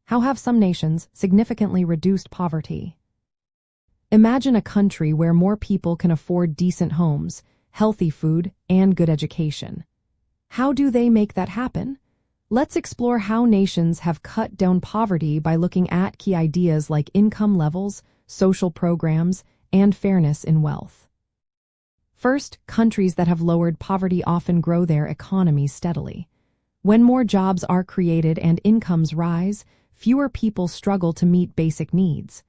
How have some nations significantly reduced poverty? Imagine a country where more people can afford decent homes, healthy food, and good education. How do they make that happen? Let's explore how nations have cut down poverty by looking at key ideas like income levels, social programs, and fairness in wealth. First, countries that have lowered poverty often grow their economies steadily. When more jobs are created and incomes rise, fewer people struggle to meet basic needs.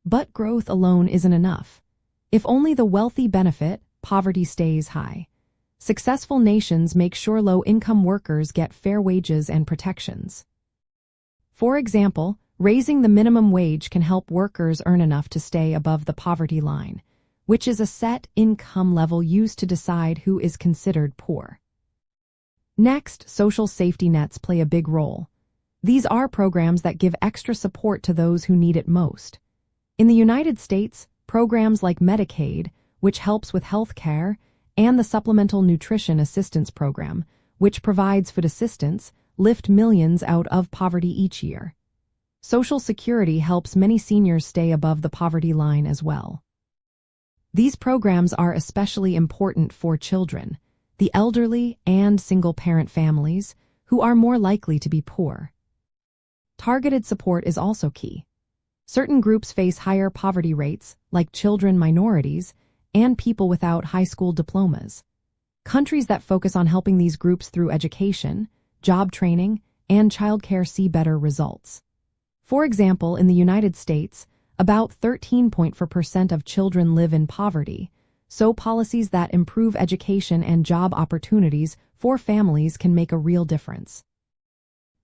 But growth alone isn't enough. If only the wealthy benefit, poverty stays high. Successful nations make sure low-income workers get fair wages and protections. For example, raising the minimum wage can help workers earn enough to stay above the poverty line, which is a set income level used to decide who is considered poor. Next, social safety nets play a big role. These are programs that give extra support to those who need it most. In the United States, programs like Medicaid, which helps with health care, and the Supplemental Nutrition Assistance Program, which provides food assistance, lift millions out of poverty each year. Social Security helps many seniors stay above the poverty line as well. These programs are especially important for children, the elderly, and single-parent families, who are more likely to be poor. Targeted support is also key. Certain groups face higher poverty rates, like children, minorities, and people without high school diplomas. Countries that focus on helping these groups through education, job training, and childcare see better results. For example, in the United States, about 13.4% of children live in poverty, so policies that improve education and job opportunities for families can make a real difference.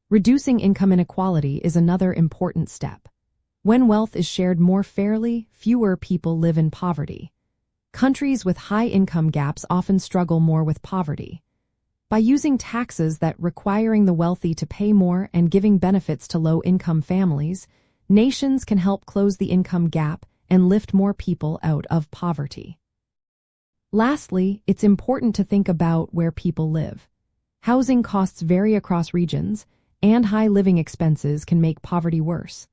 Reducing income inequality is another important step. When wealth is shared more fairly, fewer people live in poverty. Countries with high income gaps often struggle more with poverty. By using taxes that requiring the wealthy to pay more and giving benefits to low-income families, nations can help close the income gap and lift more people out of poverty. Lastly, it's important to think about where people live. Housing costs vary across regions, and high living expenses can make poverty worse.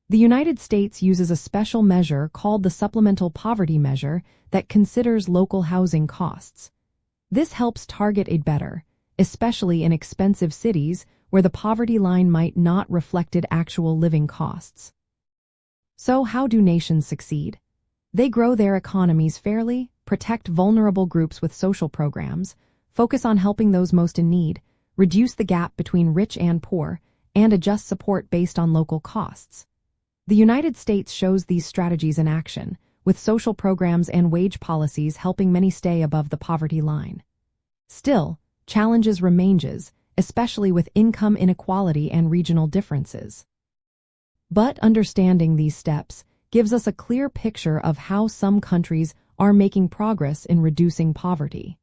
The United States uses a special measure called the Supplemental Poverty Measure that considers local housing costs. This helps target aid better, especially in expensive cities where the poverty line might not reflect actual living costs. So how do nations succeed? They grow their economies fairly, protect vulnerable groups with social programs, focus on helping those most in need, reduce the gap between rich and poor, and adjust support based on local costs. The United States shows these strategies in action, with social programs and wage policies helping many stay above the poverty line. Still, challenges remain, especially with income inequality and regional differences. But understanding these steps gives us a clear picture of how some countries are making progress in reducing poverty.